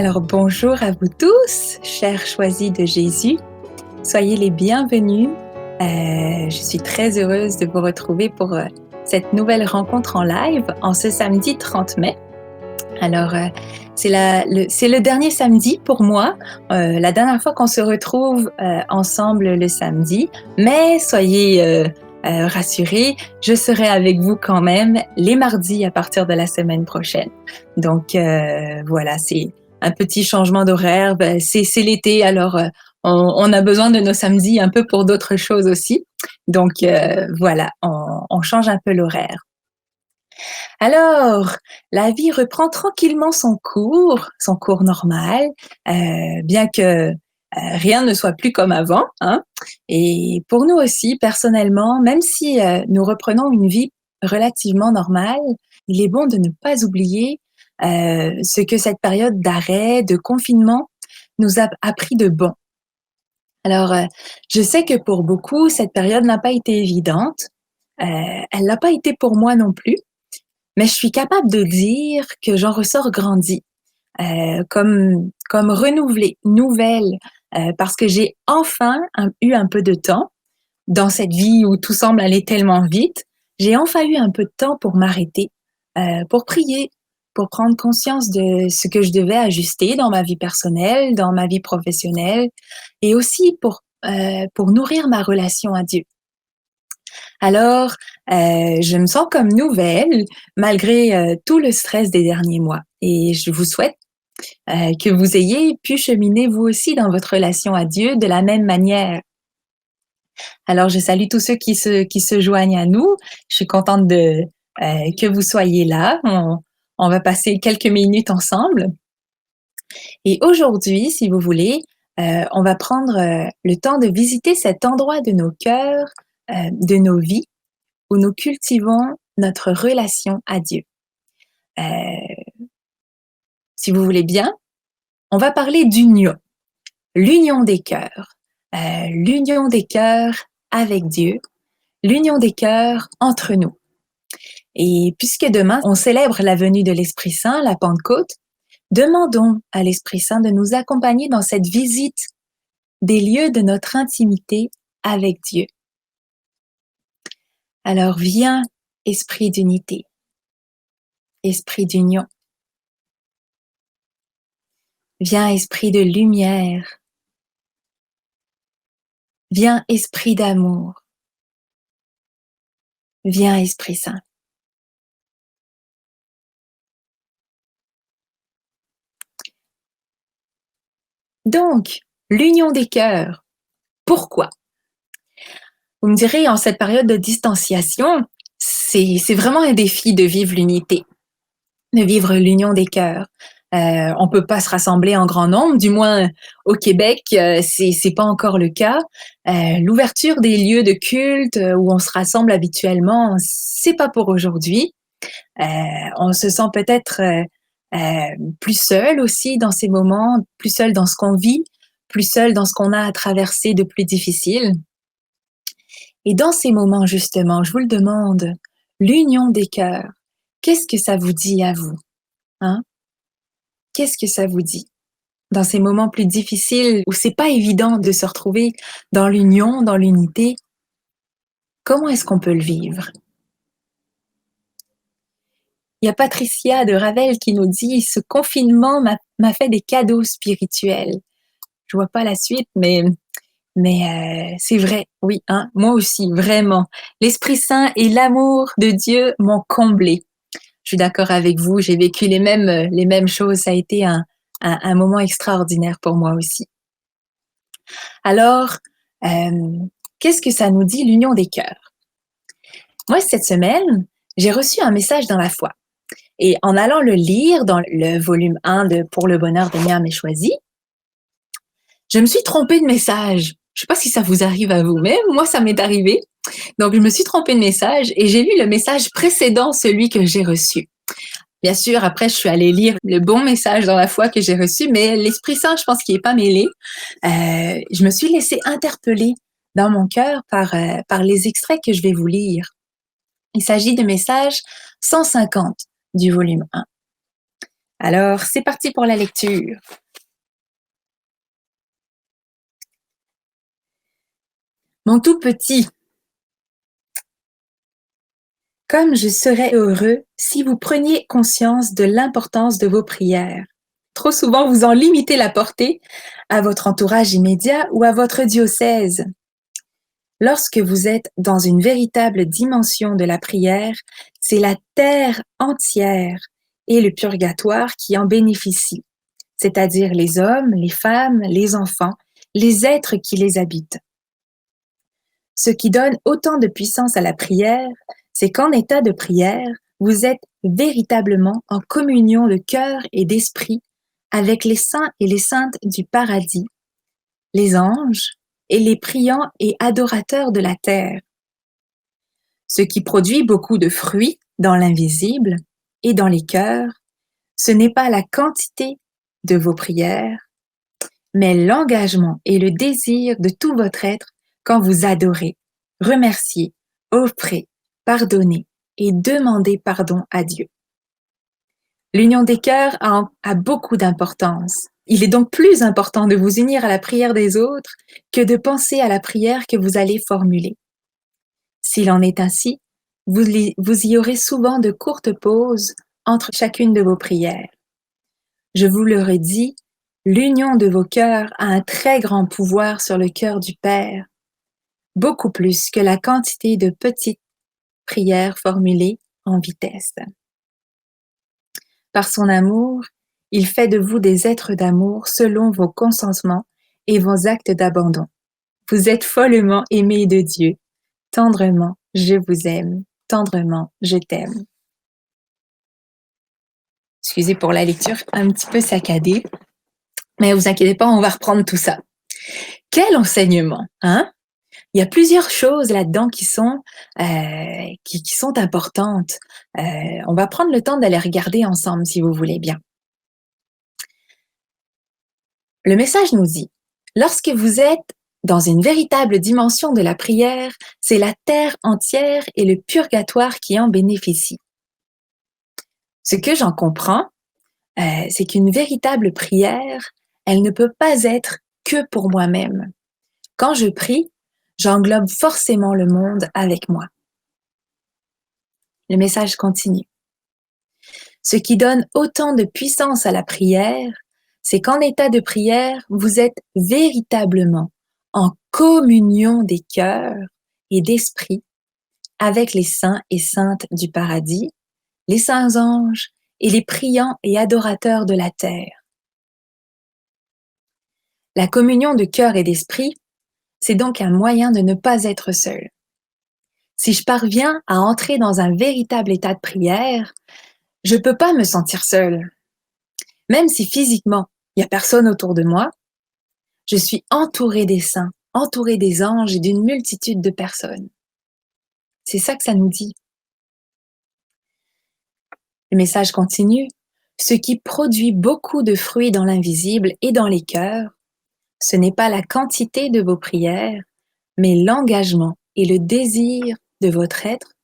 Alors bonjour à vous tous, chers choisis de Jésus. Soyez les bienvenus. Je suis très heureuse de vous retrouver pour cette nouvelle rencontre en live en ce samedi 30 mai. Alors, c'est le dernier samedi pour moi, la dernière fois qu'on se retrouve ensemble le samedi, mais soyez rassurés, je serai avec vous quand même les mardis à partir de la semaine prochaine. Donc voilà, c'est un petit changement d'horaire, c'est l'été, alors on a besoin de nos samedis un peu pour d'autres choses aussi. Donc voilà, on change un peu l'horaire. Alors, la vie reprend tranquillement son cours normal, bien que rien ne soit plus comme avant, hein. Et pour nous aussi, personnellement, même si nous reprenons une vie relativement normale, il est bon de ne pas oublier ce que cette période d'arrêt, de confinement nous a appris de bon. Alors, je sais que pour beaucoup, cette période n'a pas été évidente. Elle l'a pas été pour moi non plus. Mais je suis capable de dire que j'en ressors grandie, comme renouvelée, nouvelle, parce que j'ai enfin eu un peu de temps dans cette vie où tout semble aller tellement vite. J'ai enfin eu un peu de temps pour m'arrêter, pour prier, pour prendre conscience de ce que je devais ajuster dans ma vie personnelle, dans ma vie professionnelle, et aussi pour nourrir ma relation à Dieu. Alors, je me sens comme nouvelle malgré tout le stress des derniers mois et je vous souhaite que vous ayez pu cheminer vous aussi dans votre relation à Dieu de la même manière. Alors, je salue tous ceux qui se joignent à nous. Je suis contente que vous soyez là. On va passer quelques minutes ensemble. Et aujourd'hui, si vous voulez, on va prendre le temps de visiter cet endroit de nos cœurs, de nos vies où nous cultivons notre relation à Dieu. Euh, si vous voulez bien, on va parler d'union, l'union des cœurs, l'union des cœurs avec Dieu, l'union des cœurs entre nous. Et puisque demain, on célèbre la venue de l'Esprit Saint, la Pentecôte, demandons à l'Esprit Saint de nous accompagner dans cette visite des lieux de notre intimité avec Dieu. Alors viens, esprit d'unité, esprit d'union. Viens, esprit de lumière. Viens, esprit d'amour. Viens, Esprit Saint. Donc, l'union des cœurs. Pourquoi? Vous me direz, en cette période de distanciation, c'est vraiment un défi de vivre l'unité, de vivre l'union des cœurs. On peut pas se rassembler en grand nombre, du moins au Québec, c'est pas encore le cas. L'ouverture des lieux de culte où on se rassemble habituellement, c'est pas pour aujourd'hui. On se sent peut-être plus seul aussi dans ces moments, plus seul dans ce qu'on vit, plus seul dans ce qu'on a à traverser de plus difficile. Et dans ces moments, justement, je vous le demande, l'union des cœurs, qu'est-ce que ça vous dit à vous? Hein? Qu'est-ce que ça vous dit? Dans ces moments plus difficiles où c'est pas évident de se retrouver dans l'union, dans l'unité, comment est-ce qu'on peut le vivre? Il y a Patricia de Ravel qui nous dit « Ce confinement m'a fait des cadeaux spirituels ». Je vois pas la suite, mais c'est vrai, oui, hein, moi aussi, vraiment. L'Esprit Saint et l'amour de Dieu m'ont comblé. Je suis d'accord avec vous, j'ai vécu les mêmes choses. Ça a été un moment extraordinaire pour moi aussi. Alors, qu'est-ce que ça nous dit l'union des cœurs? Moi, cette semaine, j'ai reçu un message dans la foi. Et en allant le lire dans le volume 1 de Pour le bonheur de Miam et choisi, je me suis trompée de message. Je sais pas si ça vous arrive à vous, mais moi, ça m'est arrivé. Donc, je me suis trompée de message et j'ai lu le message précédent, celui que j'ai reçu. Bien sûr, après, je suis allée lire le bon message dans la foi que j'ai reçu, mais l'Esprit Saint, je pense qu'il est pas mêlé. Je me suis laissée interpeller dans mon cœur par les extraits que je vais vous lire. Il s'agit de message 150 du volume 1. Alors, c'est parti pour la lecture. Mon tout petit, comme je serais heureux si vous preniez conscience de l'importance de vos prières. Trop souvent, vous en limitez la portée à votre entourage immédiat ou à votre diocèse. Lorsque vous êtes dans une véritable dimension de la prière, c'est la terre entière et le purgatoire qui en bénéficient, c'est-à-dire les hommes, les femmes, les enfants, les êtres qui les habitent. Ce qui donne autant de puissance à la prière, c'est qu'en état de prière, vous êtes véritablement en communion de cœur et d'esprit avec les saints et les saintes du paradis, les anges et les priants et adorateurs de la terre. Ce qui produit beaucoup de fruits dans l'invisible et dans les cœurs, ce n'est pas la quantité de vos prières, mais l'engagement et le désir de tout votre être quand vous adorez, remerciez, offrez, pardonnez et demandez pardon à Dieu. L'union des cœurs a beaucoup d'importance. Il est donc plus important de vous unir à la prière des autres que de penser à la prière que vous allez formuler. S'il en est ainsi, vous y aurez souvent de courtes pauses entre chacune de vos prières. Je vous le redis, l'union de vos cœurs a un très grand pouvoir sur le cœur du Père, beaucoup plus que la quantité de petites prières formulées en vitesse. Par son amour, il fait de vous des êtres d'amour selon vos consentements et vos actes d'abandon. Vous êtes follement aimés de Dieu. Tendrement, je vous aime. Tendrement, je t'aime. Excusez pour la lecture un petit peu saccadée, mais vous inquiétez pas, on va reprendre tout ça. Quel enseignement, hein? Il y a plusieurs choses là-dedans qui sont importantes. On va prendre le temps d'aller regarder ensemble, si vous voulez bien. Le message nous dit, lorsque vous êtes dans une véritable dimension de la prière, c'est la terre entière et le purgatoire qui en bénéficient. Ce que j'en comprends, c'est qu'une véritable prière, elle ne peut pas être que pour moi-même. Quand je prie, j'englobe forcément le monde avec moi. Le message continue. Ce qui donne autant de puissance à la prière, c'est qu'en état de prière, vous êtes véritablement en communion des cœurs et d'esprit avec les saints et saintes du paradis, les saints anges et les priants et adorateurs de la terre. La communion de cœur et d'esprit, c'est donc un moyen de ne pas être seul. Si je parviens à entrer dans un véritable état de prière, je ne peux pas me sentir seule. Même si physiquement, il n'y a personne autour de moi, je suis entourée des saints, entourée des anges et d'une multitude de personnes. C'est ça que ça nous dit. Le message continue. Ce qui produit beaucoup de fruits dans l'invisible et dans les cœurs, ce n'est pas la quantité de vos prières, mais l'engagement et le désir de votre être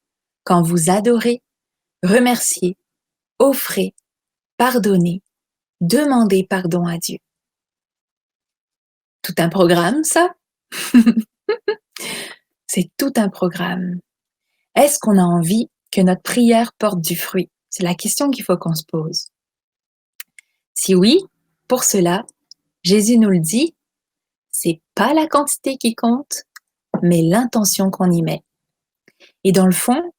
quand vous adorez, remerciez, offrez, pardonnez, demandez pardon à Dieu. Tout un programme, ça? C'est tout un programme. Est-ce qu'on a envie que notre prière porte du fruit? C'est la question qu'il faut qu'on se pose. Si oui, pour cela, Jésus nous le dit, c'est pas la quantité qui compte, mais l'intention qu'on y met. Et dans le fond,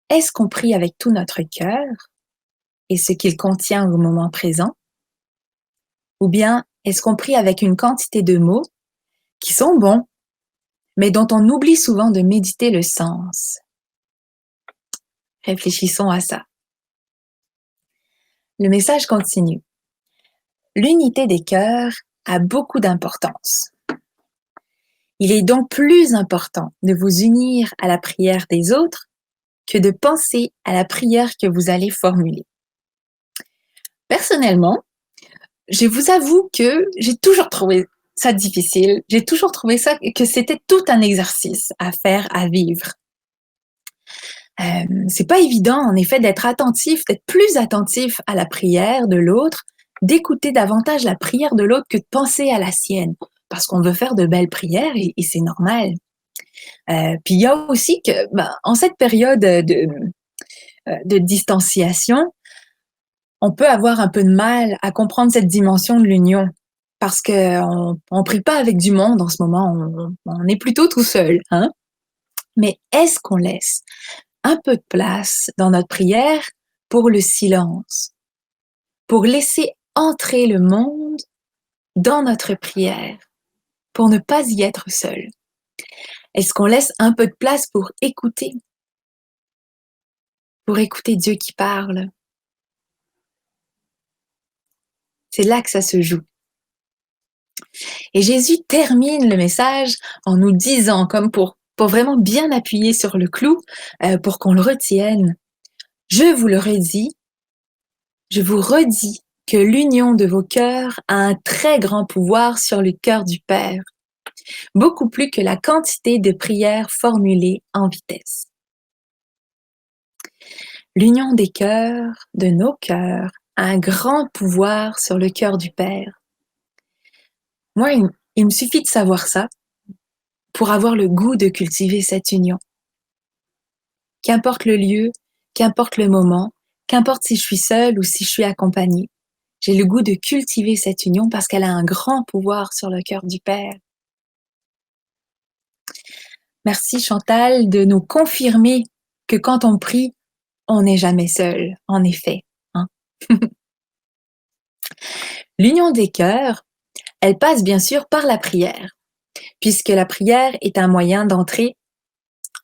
est-ce qu'on prie avec tout notre cœur et ce qu'il contient au moment présent? Ou bien est-ce qu'on prie avec une quantité de mots qui sont bons, mais dont on oublie souvent de méditer le sens? Réfléchissons à ça. Le message continue. L'unité des cœurs a beaucoup d'importance. Il est donc plus important de vous unir à la prière des autres que de penser à la prière que vous allez formuler. Personnellement, je vous avoue que j'ai toujours trouvé ça difficile. J'ai toujours trouvé ça que c'était tout un exercice à faire, à vivre. C'est pas évident, en effet, d'être plus attentif à la prière de l'autre, d'écouter davantage la prière de l'autre que de penser à la sienne, parce qu'on veut faire de belles prières et c'est normal. Puis il y a aussi que, en cette période de distanciation, on peut avoir un peu de mal à comprendre cette dimension de l'union parce qu'on prie pas avec du monde en ce moment, on est plutôt tout seul, hein. Mais est-ce qu'on laisse un peu de place dans notre prière pour le silence, pour laisser entrer le monde dans notre prière, pour ne pas y être seul? Est-ce qu'on laisse un peu de place pour écouter Dieu qui parle? C'est là que ça se joue. Et Jésus termine le message en nous disant, comme pour vraiment bien appuyer sur le clou, pour qu'on le retienne. Je vous le redis, je vous redis que l'union de vos cœurs a un très grand pouvoir sur le cœur du Père, beaucoup plus que la quantité de prières formulées en vitesse. L'union des cœurs, de nos cœurs, a un grand pouvoir sur le cœur du Père. Moi, il me suffit de savoir ça pour avoir le goût de cultiver cette union. Qu'importe le lieu, qu'importe le moment, qu'importe si je suis seule ou si je suis accompagnée, j'ai le goût de cultiver cette union parce qu'elle a un grand pouvoir sur le cœur du Père. Merci Chantal de nous confirmer que quand on prie, on n'est jamais seul, en effet, hein. L'union des cœurs, elle passe bien sûr par la prière, puisque la prière est un moyen d'entrer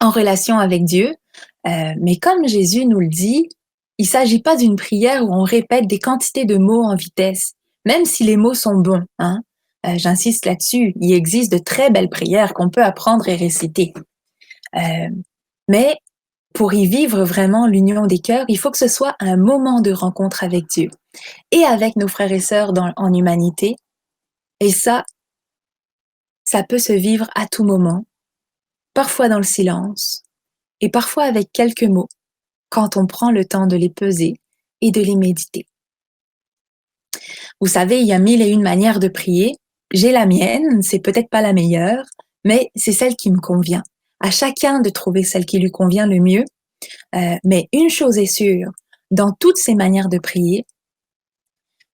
en relation avec Dieu. Mais comme Jésus nous le dit, il ne s'agit pas d'une prière où on répète des quantités de mots en vitesse, même si les mots sont bons, hein. J'insiste là-dessus, il existe de très belles prières qu'on peut apprendre et réciter. Mais pour y vivre vraiment l'union des cœurs, il faut que ce soit un moment de rencontre avec Dieu et avec nos frères et sœurs en humanité. Et ça peut se vivre à tout moment, parfois dans le silence et parfois avec quelques mots, quand on prend le temps de les peser et de les méditer. Vous savez, il y a 1001 manières de prier. J'ai la mienne, c'est peut-être pas la meilleure, mais c'est celle qui me convient. À chacun de trouver celle qui lui convient le mieux. Mais une chose est sûre, dans toutes ces manières de prier,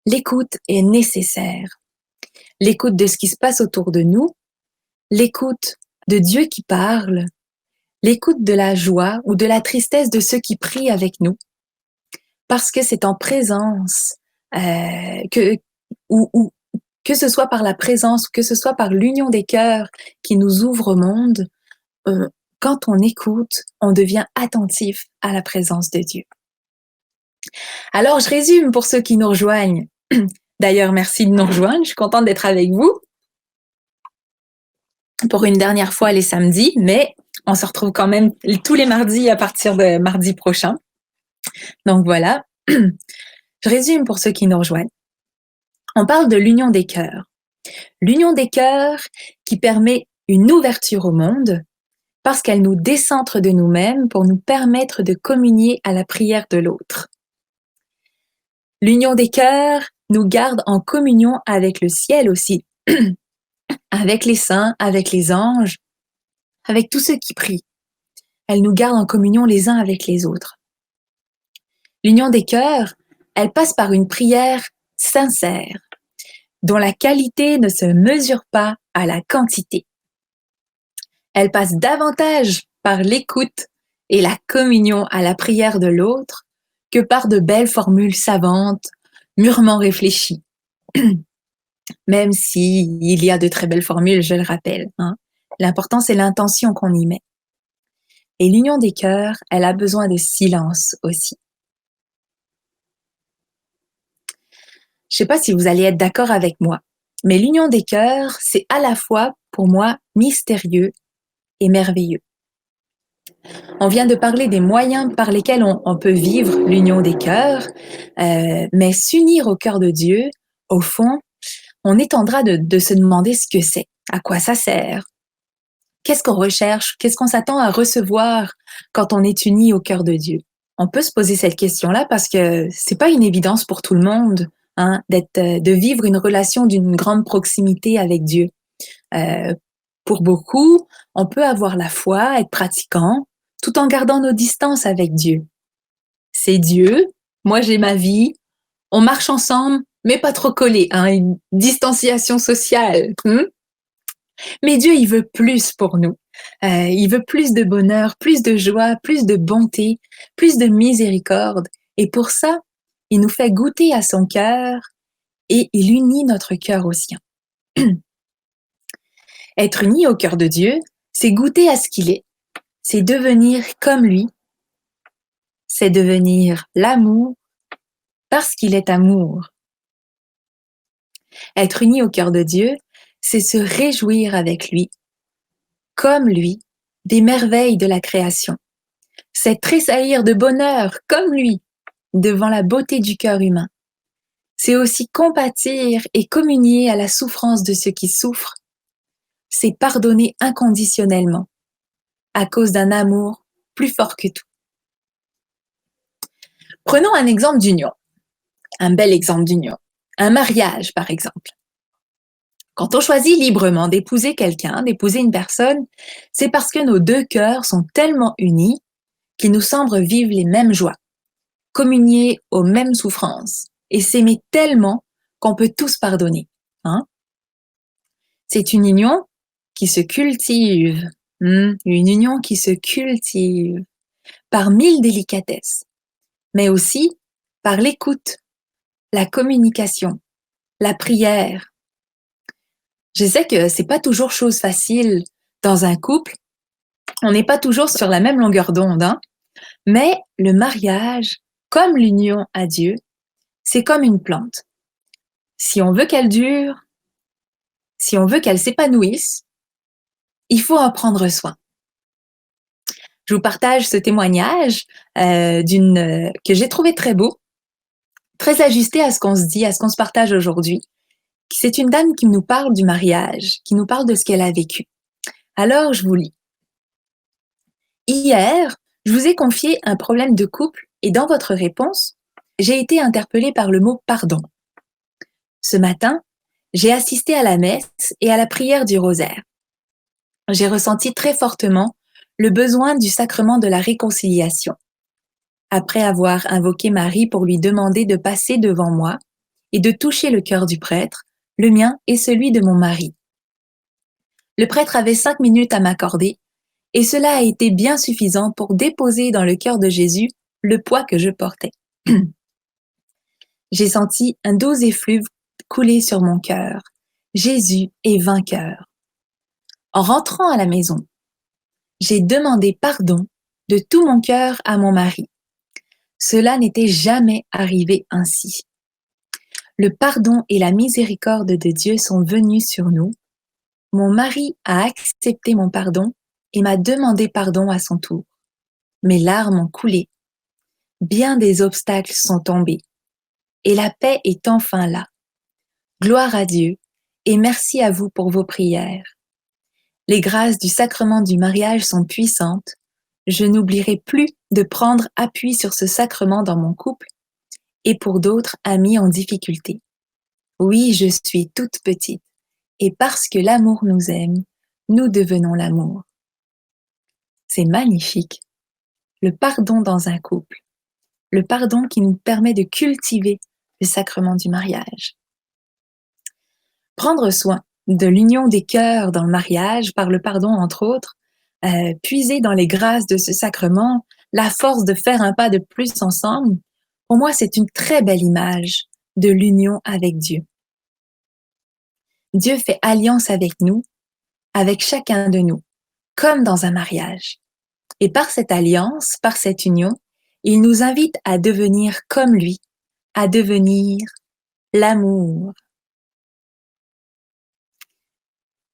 l'écoute est nécessaire. L'écoute de ce qui se passe autour de nous, l'écoute de Dieu qui parle, l'écoute de la joie ou de la tristesse de ceux qui prient avec nous. Parce que c'est en présence, que ce soit par la présence ou que ce soit par l'union des cœurs qui nous ouvre au monde, quand on écoute, on devient attentif à la présence de Dieu. Alors, je résume pour ceux qui nous rejoignent. D'ailleurs, merci de nous rejoindre. Je suis contente d'être avec vous pour une dernière fois les samedis, mais on se retrouve quand même tous les mardis à partir de mardi prochain. Donc voilà. Je résume pour ceux qui nous rejoignent. On parle de l'union des cœurs. L'union des cœurs qui permet une ouverture au monde parce qu'elle nous décentre de nous-mêmes pour nous permettre de communier à la prière de l'autre. L'union des cœurs nous garde en communion avec le ciel aussi, avec les saints, avec les anges, avec tous ceux qui prient. Elle nous garde en communion les uns avec les autres. L'union des cœurs, elle passe par une prière sincère, dont la qualité ne se mesure pas à la quantité. Elle passe davantage par l'écoute et la communion à la prière de l'autre que par de belles formules savantes, mûrement réfléchies. Même si il y a de très belles formules, je le rappelle, hein. L'important, c'est l'intention qu'on y met. Et l'union des cœurs, elle a besoin de silence aussi. Je ne sais pas si vous allez être d'accord avec moi, mais l'union des cœurs, c'est à la fois, pour moi, mystérieux et merveilleux. On vient de parler des moyens par lesquels on peut vivre l'union des cœurs, mais s'unir au cœur de Dieu, au fond, on est en train de se demander ce que c'est, à quoi ça sert, Qu'est-ce qu'on recherche? Qu'est-ce qu'on s'attend à recevoir quand on est uni au cœur de Dieu? On peut se poser cette question-là parce que c'est pas une évidence pour tout le monde, hein, de vivre une relation d'une grande proximité avec Dieu. Euh, pour beaucoup, on peut avoir la foi, être pratiquant, tout en gardant nos distances avec Dieu. C'est Dieu, moi j'ai ma vie, on marche ensemble, mais pas trop collés, hein, une distanciation sociale. Mais Dieu, il veut plus pour nous. Il veut plus de bonheur, plus de joie, plus de bonté, plus de miséricorde. Et pour ça, il nous fait goûter à son cœur et il unit notre cœur au sien. Être uni au cœur de Dieu, c'est goûter à ce qu'il est, c'est devenir comme lui, c'est devenir l'amour parce qu'il est amour. Être uni au cœur de Dieu, c'est se réjouir avec lui, comme lui, des merveilles de la création. C'est tressaillir de bonheur, comme lui, devant la beauté du cœur humain. C'est aussi compatir et communier à la souffrance de ceux qui souffrent. C'est pardonner inconditionnellement, à cause d'un amour plus fort que tout. Prenons un exemple d'union, un bel exemple d'union. Un mariage, par exemple. Quand on choisit librement d'épouser quelqu'un, d'épouser une personne, c'est parce que nos deux cœurs sont tellement unis qu'ils nous semblent vivre les mêmes joies, communier aux mêmes souffrances et s'aimer tellement qu'on peut tous pardonner. Hein? C'est une union qui se cultive, une union qui se cultive par mille délicatesses, mais aussi par l'écoute, la communication, la prière. Je sais que c'est pas toujours chose facile dans un couple, on n'est pas toujours sur la même longueur d'onde, hein? Mais le mariage, comme l'union à Dieu, c'est comme une plante. Si on veut qu'elle dure, si on veut qu'elle s'épanouisse, il faut en prendre soin. Je vous partage ce témoignage que j'ai trouvé très beau, très ajusté à ce qu'on se dit, à ce qu'on se partage aujourd'hui. C'est une dame qui nous parle du mariage, qui nous parle de ce qu'elle a vécu. Alors, je vous lis. Hier, je vous ai confié un problème de couple et dans votre réponse, j'ai été interpellée par le mot pardon. Ce matin, j'ai assisté à la messe et à la prière du rosaire. J'ai ressenti très fortement le besoin du sacrement de la réconciliation. Après avoir invoqué Marie pour lui demander de passer devant moi et de toucher le cœur du prêtre, le mien et celui de mon mari. Le prêtre avait 5 minutes à m'accorder et cela a été bien suffisant pour déposer dans le cœur de Jésus le poids que je portais. J'ai senti un doux effluve couler sur mon cœur. Jésus est vainqueur. En rentrant à la maison, j'ai demandé pardon de tout mon cœur à mon mari. Cela n'était jamais arrivé ainsi. Le pardon et la miséricorde de Dieu sont venus sur nous. Mon mari a accepté mon pardon et m'a demandé pardon à son tour. Mes larmes ont coulé. Bien des obstacles sont tombés. Et la paix est enfin là. Gloire à Dieu et merci à vous pour vos prières. Les grâces du sacrement du mariage sont puissantes. Je n'oublierai plus de prendre appui sur ce sacrement dans mon couple et pour d'autres amis en difficulté. Oui, je suis toute petite et parce que l'amour nous aime, nous devenons l'amour. C'est magnifique. Le pardon dans un couple. Le pardon qui nous permet de cultiver le sacrement du mariage. Prendre soin de l'union des cœurs dans le mariage, par le pardon entre autres, puiser dans les grâces de ce sacrement, la force de faire un pas de plus ensemble, pour moi c'est une très belle image de l'union avec Dieu. Dieu fait alliance avec nous, avec chacun de nous, comme dans un mariage. Et par cette alliance, par cette union, il nous invite à devenir comme lui, à devenir l'amour.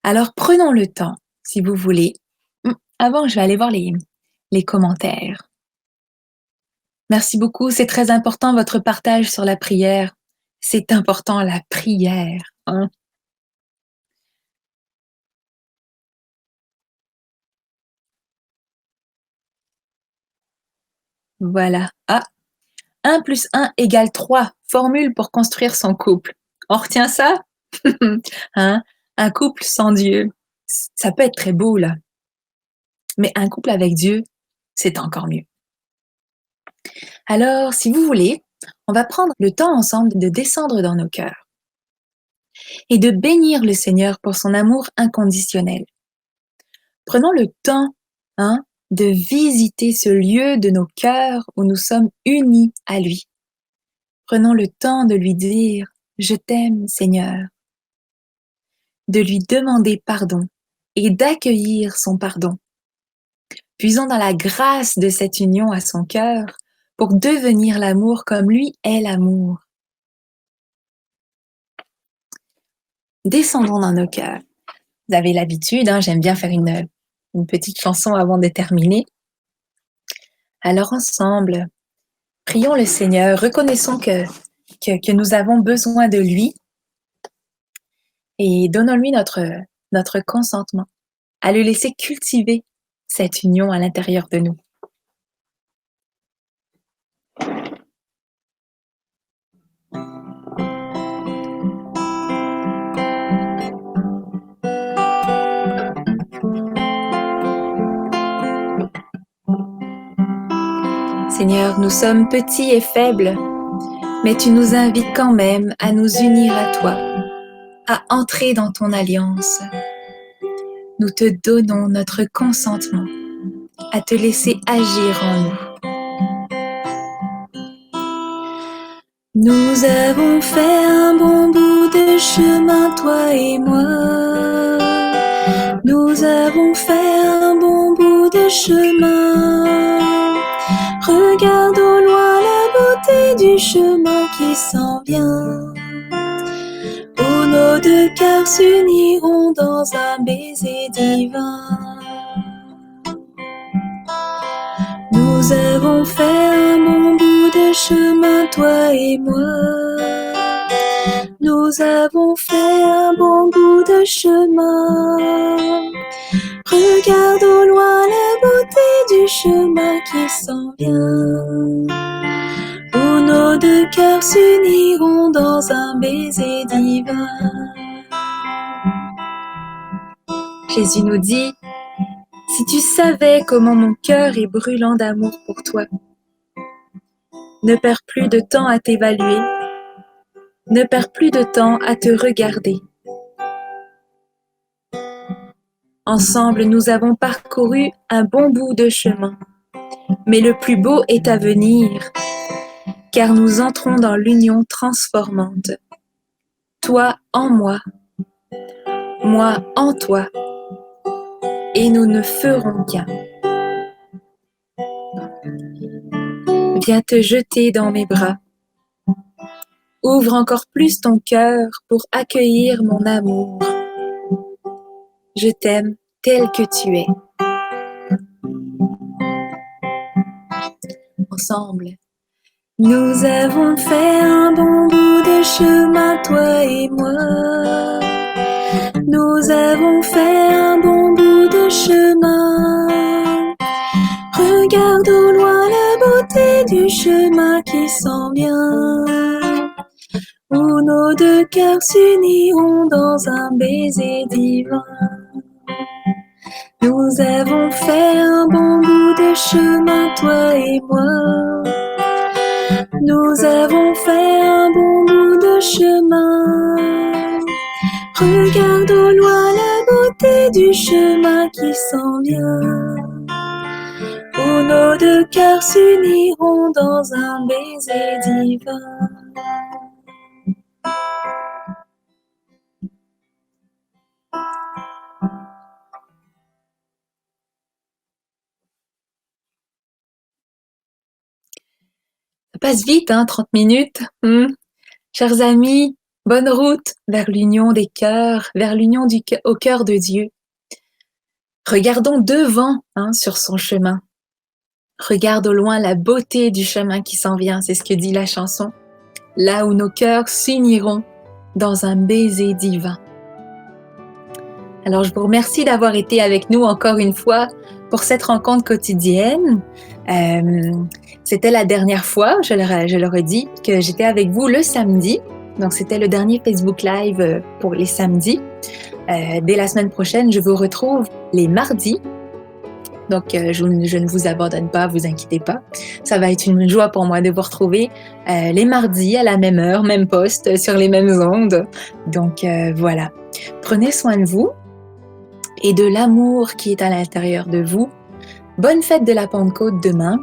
Alors prenons le temps, si vous voulez. Avant, je vais aller voir les commentaires. Merci beaucoup, c'est très important votre partage sur la prière. C'est important la prière, hein. Voilà. Ah, 1 plus 1 égale 3. Formule pour construire son couple. On retient ça? Hein? Un couple sans Dieu, ça peut être très beau, là. Mais un couple avec Dieu, c'est encore mieux. Alors, si vous voulez, on va prendre le temps ensemble de descendre dans nos cœurs et de bénir le Seigneur pour son amour inconditionnel. Prenons le temps, hein, de visiter ce lieu de nos cœurs où nous sommes unis à lui. Prenons le temps de lui dire « Je t'aime, Seigneur », de lui demander pardon et d'accueillir son pardon. Puisons dans la grâce de cette union à son cœur pour devenir l'amour comme lui est l'amour. Descendons dans nos cœurs. Vous avez l'habitude, hein, j'aime bien faire une petite chanson avant de terminer. Alors ensemble, prions le Seigneur, reconnaissons que nous avons besoin de lui et donnons-lui notre consentement à le laisser cultiver cette union à l'intérieur de nous. Seigneur, nous sommes petits et faibles, mais tu nous invites quand même à nous unir à toi, à entrer dans ton alliance. Nous te donnons notre consentement à te laisser agir en nous. Nous avons fait un bon bout de chemin, toi et moi. Nous avons fait un bon bout de chemin. Regarde au loin la beauté du chemin qui s'en vient. Où nos deux cœurs s'uniront dans un baiser divin. Nous avons fait un bon bout de chemin, toi et moi. Nous avons fait un bon bout de chemin. Regarde au loin la beauté du chemin qui s'en vient. Où nos deux cœurs s'uniront dans un baiser divin. Jésus nous dit, si tu savais comment mon cœur est brûlant d'amour pour toi, ne perds plus de temps à t'évaluer, ne perds plus de temps à te regarder. Ensemble, nous avons parcouru un bon bout de chemin, mais le plus beau est à venir, car nous entrons dans l'union transformante. Toi en moi en toi, et nous ne ferons qu'un. Viens te jeter dans mes bras. Ouvre encore plus ton cœur pour accueillir mon amour. Je t'aime tel que tu es. Ensemble. Nous avons fait un bon bout de chemin, toi et moi. Nous avons fait un bon bout de chemin. Regarde au loin la beauté du chemin qui s'en vient. Où nos deux cœurs s'uniront dans un baiser divin. Nous avons fait un bon bout de chemin, toi et moi. Nous avons fait un bon bout de chemin. Regarde au loin la beauté du chemin qui s'en vient. Où nos deux cœurs s'uniront dans un baiser divin. Ça passe vite, hein, 30 minutes. Chers amis, bonne route vers l'union des cœurs, vers l'union au cœur de Dieu. Regardons devant, hein, sur son chemin. Regarde au loin la beauté du chemin qui s'en vient, c'est ce que dit la chanson. Là où nos cœurs s'uniront dans un baiser divin. Alors, je vous remercie d'avoir été avec nous encore une fois pour cette rencontre quotidienne. c'était la dernière fois, je leur ai dit, que j'étais avec vous le samedi. Donc, c'était le dernier Facebook Live pour les samedis. Dès la semaine prochaine, je vous retrouve les mardis. Donc, je ne vous abandonne pas, vous inquiétez pas. Ça va être une joie pour moi de vous retrouver les mardis à la même heure, même poste, sur les mêmes ondes. Donc, voilà. Prenez soin de vous et de l'amour qui est à l'intérieur de vous. Bonne fête de la Pentecôte demain.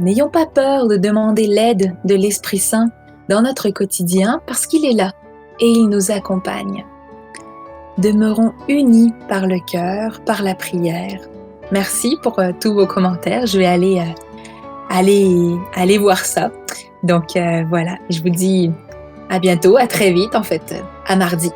N'ayons pas peur de demander l'aide de l'Esprit Saint dans notre quotidien parce qu'il est là et il nous accompagne. Demeurons unis par le cœur, par la prière. Merci pour tous vos commentaires. Je vais aller voir ça. Donc voilà, je vous dis à bientôt, à très vite en fait, à mardi.